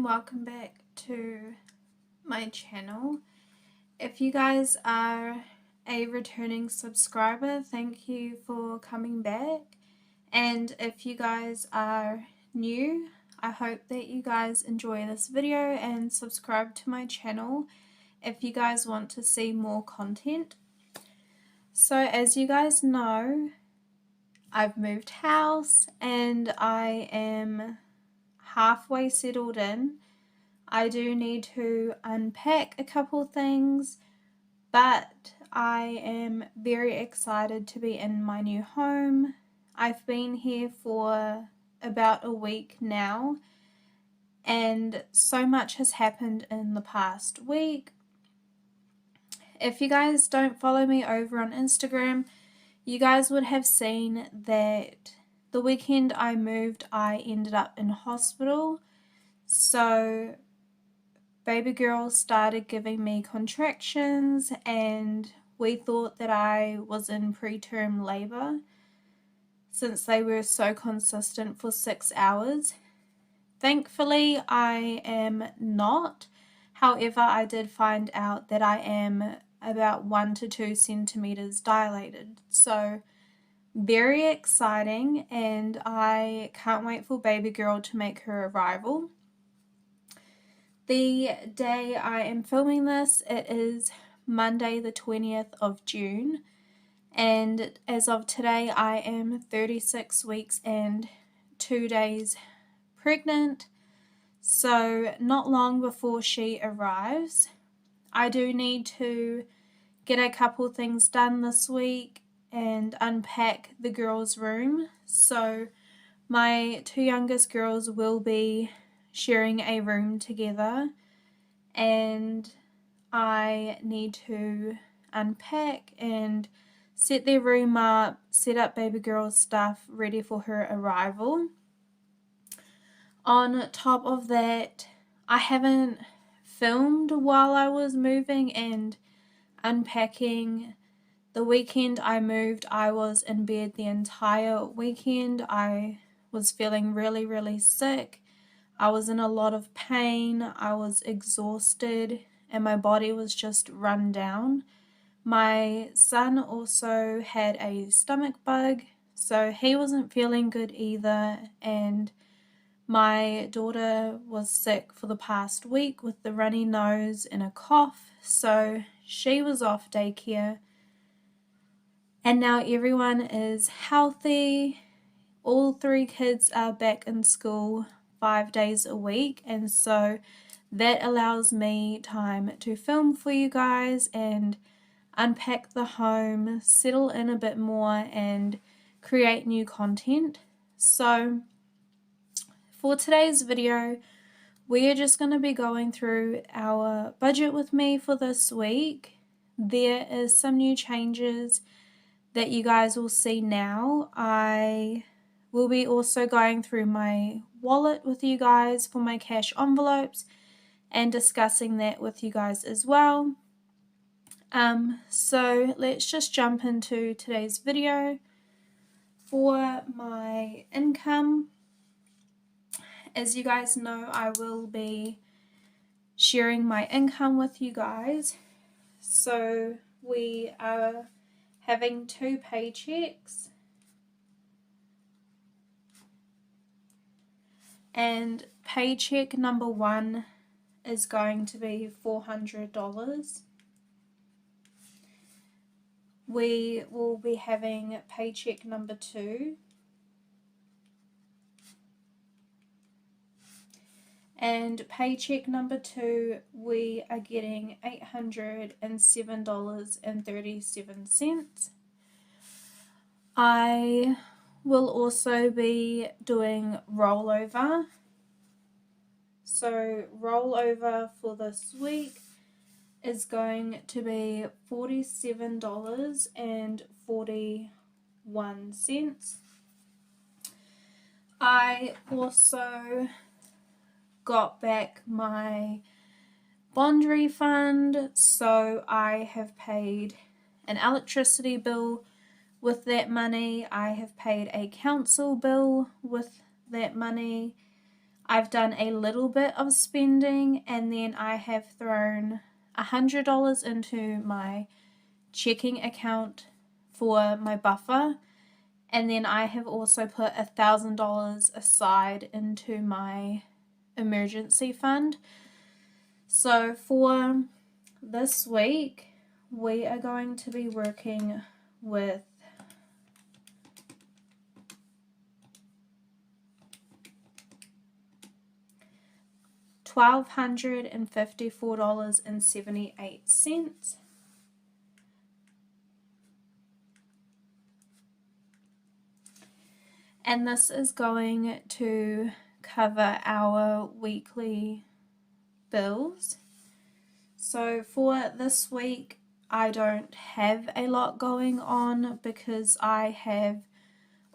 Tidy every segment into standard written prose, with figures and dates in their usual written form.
welcome back to my channel. If you guys are a returning subscriber, thank you for coming back. And if you guys are new, I hope that you guys enjoy this video and subscribe to my channel if you guys want to see more content. So as you guys know, I've moved house and I am halfway settled in. I do need to unpack a couple things, but I am very excited to be in my new home. I've been here for about a week now, and so much has happened in the past week. If you guys don't follow me over on Instagram, you guys would have seen that the weekend I moved, I ended up in hospital. So baby girl started giving me contractions and we thought that I was in preterm labor since they were so consistent for 6 hours. Thankfully, I am not. However, I did find out that I am about 1 to 2 centimeters dilated. So very exciting, and I can't wait for baby girl to make her arrival. The day I am filming this, it is Monday the 20th of June, and as of today I am 36 weeks and 2 days pregnant, so not long before she arrives. I do need to get a couple things done this week and unpack the girls' room. So my 2 youngest girls will be sharing a room together, and I need to unpack and set their room up, set up baby girl's stuff ready for her arrival. On top of that, I haven't filmed while I was moving and unpacking. The weekend I moved, I was in bed the entire weekend. I was feeling really sick. I was in a lot of pain. I was exhausted and my body was just run down. My son also had a stomach bug, so he wasn't feeling good either, and my daughter was sick for the past week with the runny nose and a cough, so she was off daycare. And now everyone is healthy. All 3 kids are back in school 5 days a week, and so that allows me time to film for you guys and unpack the home, settle in a bit more, and create new content. So for today's video, we are just going to be going through our budget with me for this week. There is some new changes that you guys will see now. I will be also going through my wallet with you guys for my cash envelopes and discussing that with you guys as well. So let's just jump into today's video. For my income, as you guys know, I will be sharing my income with you guys. So we are having 2 paychecks, and paycheck number 1 is going to be $400. We will be having paycheck number 2, and paycheck number 2 we are getting $807.37. I will also be doing rollover. So rollover for this week is going to be $47.41. I also got back my bond refund, so I have paid an electricity bill with that money. I have paid a council bill with that money. I've done a little bit of spending, and then I have thrown $100 into my checking account for my buffer, and then I have also put $1,000 aside into my emergency fund. So for this week, we are going to be working with $1,254.78. And this is going to cover our weekly bills. So for this week, I don't have a lot going on because I have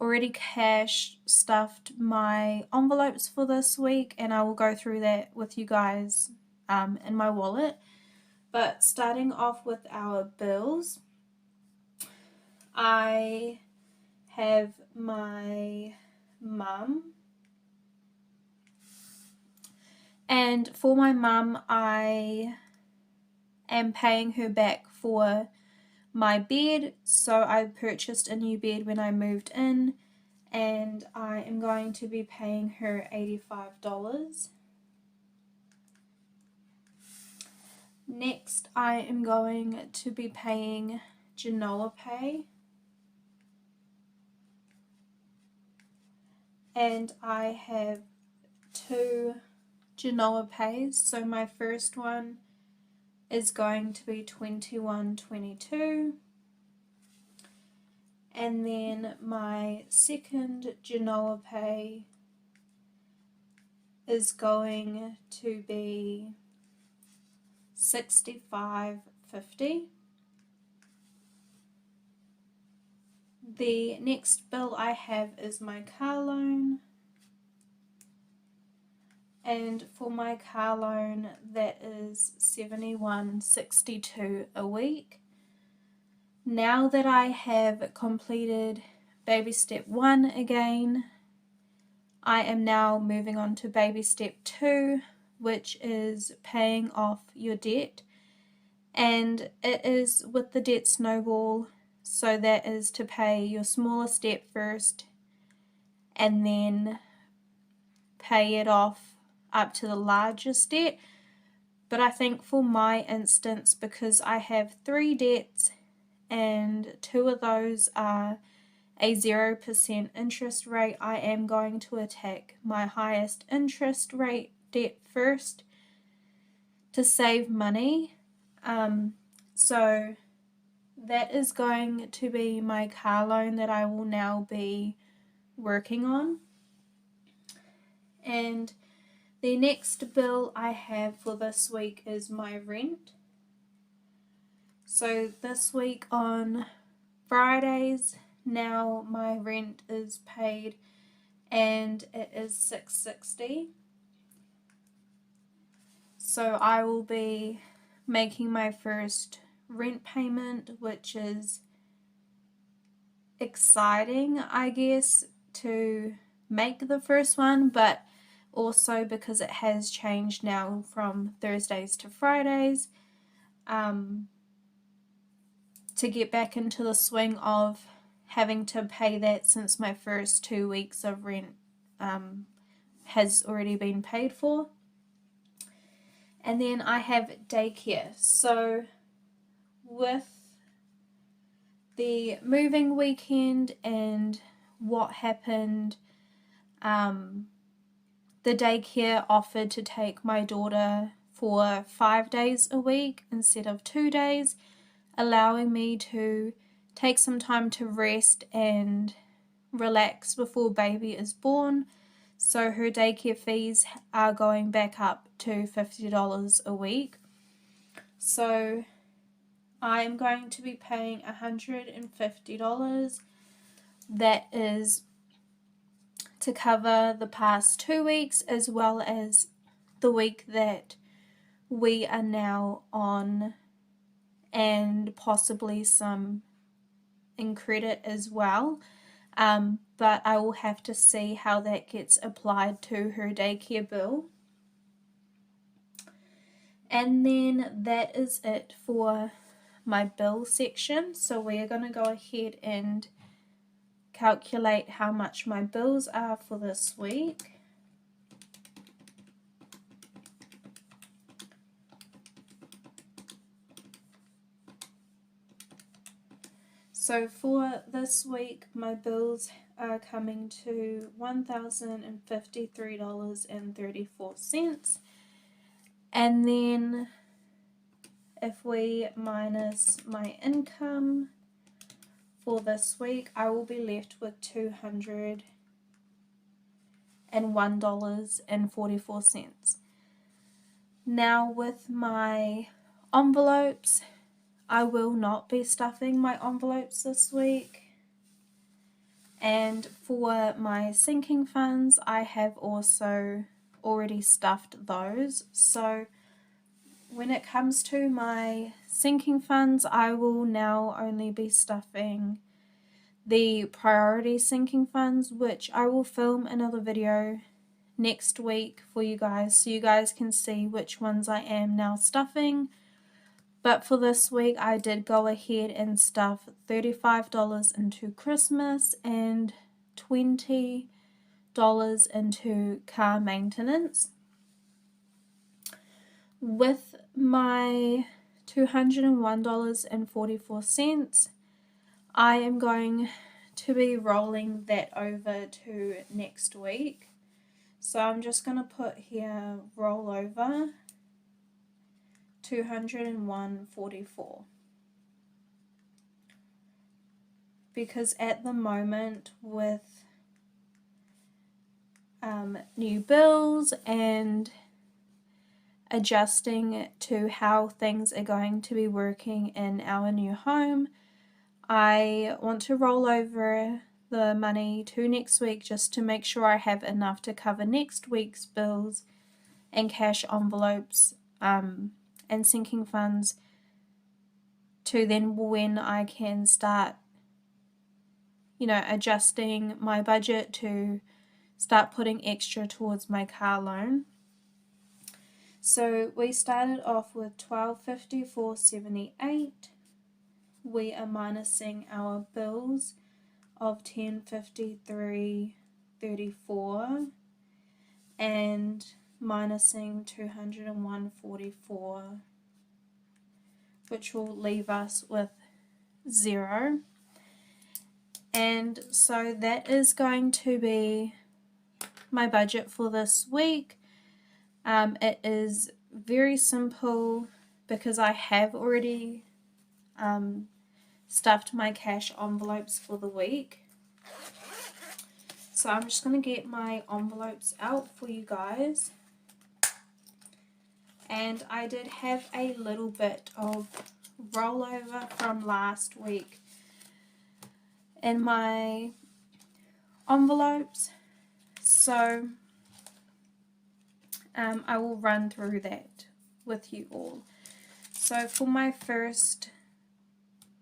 already cash stuffed my envelopes for this week, and I will go through that with you guys in my wallet. But starting off with our bills, I have my mum, and for my mum I am paying her back for my bed. So I purchased a new bed when I moved in, and I am going to be paying her $85. Next, I am going to be paying Genoa Pay, and I have two Genoa Pays. So my first one is going to be $21.22, and then my second Genoa Pay is going to be $65.50. The next bill I have is my car loan, and for my car loan that is $71.62 a week. Now that I have completed baby step 1 again, I am now moving on to baby step 2, which is paying off your debt, and it is with the debt snowball. So that is to pay your smaller step first and then pay it off up to the largest debt. But I think for my instance, because I have 3 debts and 2 of those are a 0% interest rate, I am going to attack my highest interest rate debt first to save money. So that is going to be my car loan that I will now be working on. And the next bill I have for this week is my rent. So this week on Fridays, now my rent is paid and it is $6.60. So I will be making my first rent payment, which is exciting, I guess, to make the first one, but also because it has changed now from Thursdays to Fridays, to get back into the swing of having to pay that, since my first 2 weeks of rent has already been paid for. And then I have daycare. So with the moving weekend and what happened, the daycare offered to take my daughter for 5 days a week instead of 2 days, allowing me to take some time to rest and relax before baby is born. So her daycare fees are going back up to $50 a week. So I am going to be paying $150. That is to cover the past 2 weeks as well as the week that we are now on, and possibly some in credit as well. but I will have to see how that gets applied to her daycare bill. And then that is it for my bill section. So we are going to go ahead and calculate how much my bills are for this week. So for this week, my bills are coming to $1,053.34. And then if we minus my income for this week, I will be left with $201.44. Now with my envelopes, I will not be stuffing my envelopes this week. And for my sinking funds, I have also already stuffed those. So when it comes to my sinking funds, I will now only be stuffing the priority sinking funds, which I will film another video next week for you guys, so you guys can see which ones I am now stuffing. But for this week, I did go ahead and stuff $35 into Christmas and $20 into car maintenance. With my $201.44, I am going to be rolling that over to next week. So I'm just going to put here roll over $201.44, because at the moment with new bills and adjusting to how things are going to be working in our new home, I want to roll over the money to next week just to make sure I have enough to cover next week's bills and cash envelopes and sinking funds, to then when I can start, adjusting my budget to start putting extra towards my car loan. So we started off with $1,254.78. We are minusing our bills of $1,053.34 and minusing $201.44, which will leave us with 0. And so that is going to be my budget for this week. It is very simple because I have already stuffed my cash envelopes for the week. So I'm just going to get my envelopes out for you guys. And I did have a little bit of rollover from last week in my envelopes. So I will run through that with you all. So for my first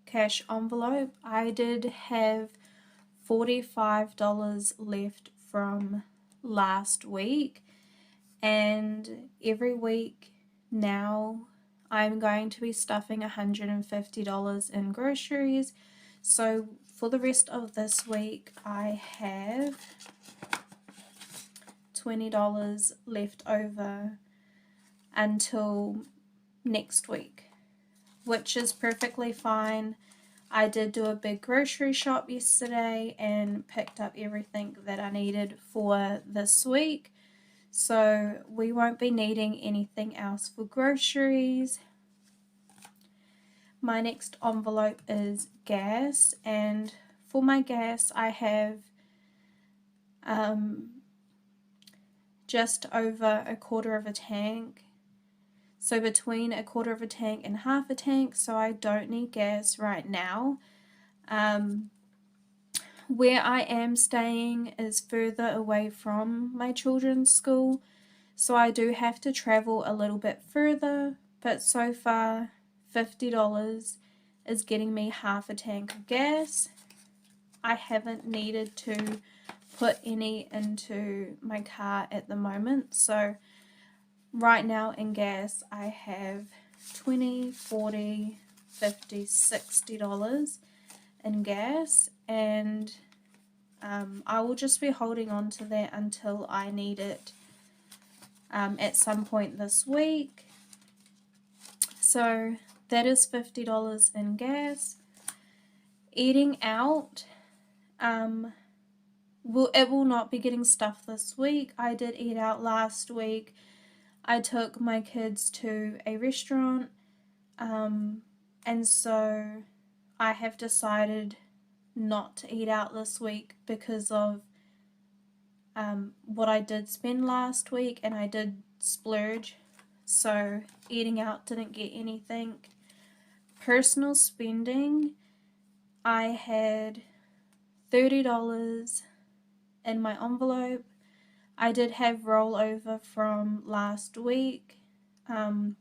cash envelope, I did have $45 left from last week, and every week now I'm going to be stuffing $150 in groceries. So for the rest of this week, I have $20 left over until next week, which is perfectly fine. I did do a big grocery shop yesterday and picked up everything that I needed for this week, so we won't be needing anything else for groceries. My next envelope is gas, and for my gas I have just over a quarter of a tank. So between a quarter of a tank and half a tank, so I don't need gas right now. Where I am staying is further away from my children's school, so I do have to travel a little bit further, but so far $50 is getting me half a tank of gas. I haven't needed to put any into my car at the moment. So right now in gas I have $20, $40, $50, $60 in gas, and I will just be holding on to that until I need it at some point this week. So that is $50 in gas. Eating out, it will not be getting stuffed this week. I did eat out last week. I took my kids to a restaurant, and so I have decided not to eat out this week because of what I did spend last week, and I did splurge, so eating out didn't get anything. Personal spending, I had $30 in my envelope. I did have rollover from last week, but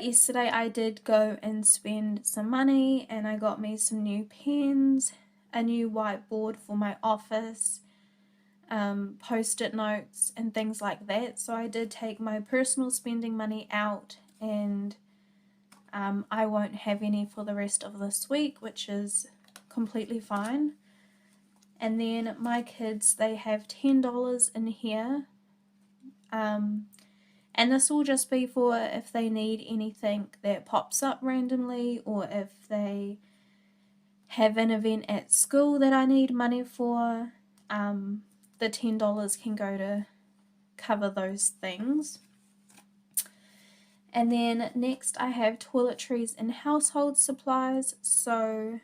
yesterday I did go and spend some money, and I got me some new pens, a new whiteboard for my office, post-it notes and things like that. So I did take my personal spending money out, and I won't have any for the rest of this week, which is completely fine. And then my kids, they have $10 in here, and this will just be for if they need anything that pops up randomly, or if they have an event at school that I need money for. The $10 can go to cover those things. And then next I have toiletries and household supplies. So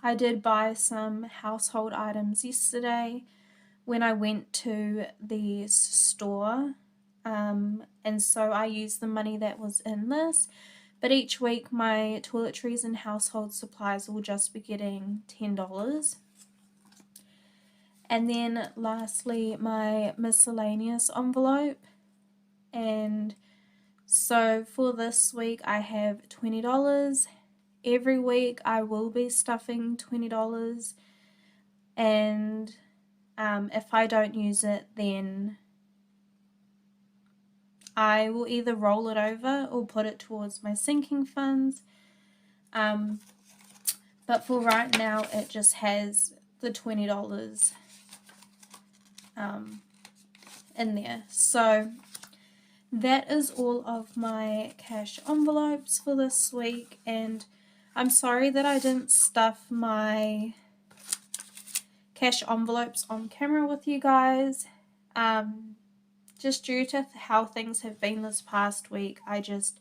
I did buy some household items yesterday when I went to the store, and so I used the money that was in this, but each week my toiletries and household supplies will just be getting $10. And then lastly, my miscellaneous envelope. And so for this week I have $20. Every week I will be stuffing $20, and if I don't use it, then I will either roll it over or put it towards my sinking funds. But for right now it just has the $20 in there. So that is all of my cash envelopes for this week, and I'm sorry that I didn't stuff my cash envelopes on camera with you guys. Just due to how things have been this past week, I just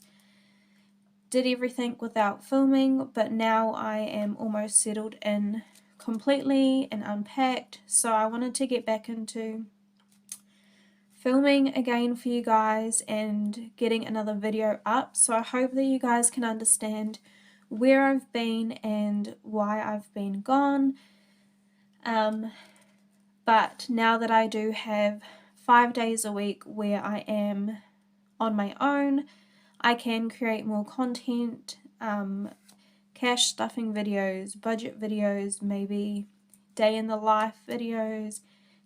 did everything without filming, but now I am almost settled in completely and unpacked, so I wanted to get back into filming again for you guys and getting another video up. So I hope that you guys can understand where I've been and why I've been gone. But now that I do have 5 days a week where I am on my own, I can create more content, cash stuffing videos, budget videos, maybe day in the life videos,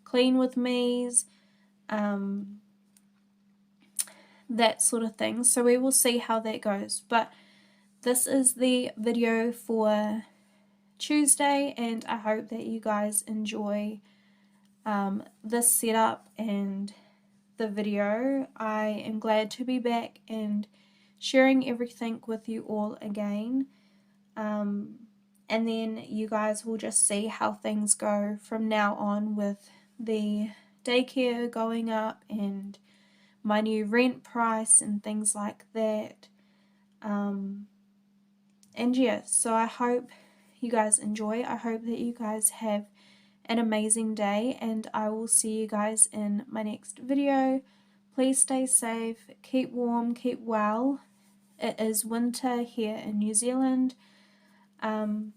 clean with me's, that sort of thing. So we will see how that goes. But this is the video for Tuesday, and I hope that you guys enjoy this setup and the video. I am glad to be back and sharing everything with you all again. And then you guys will just see how things go from now on with the daycare going up and my new rent price and things like that. And yeah, so I hope you guys enjoy. I hope that you guys have an amazing day, and I will see you guys in my next video. Please stay safe, keep warm, keep well. It is winter here in New Zealand. And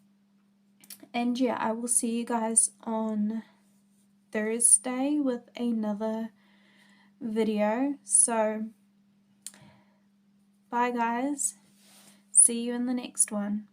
yeah, I will see you guys on Thursday with another video. So bye guys, see you in the next one.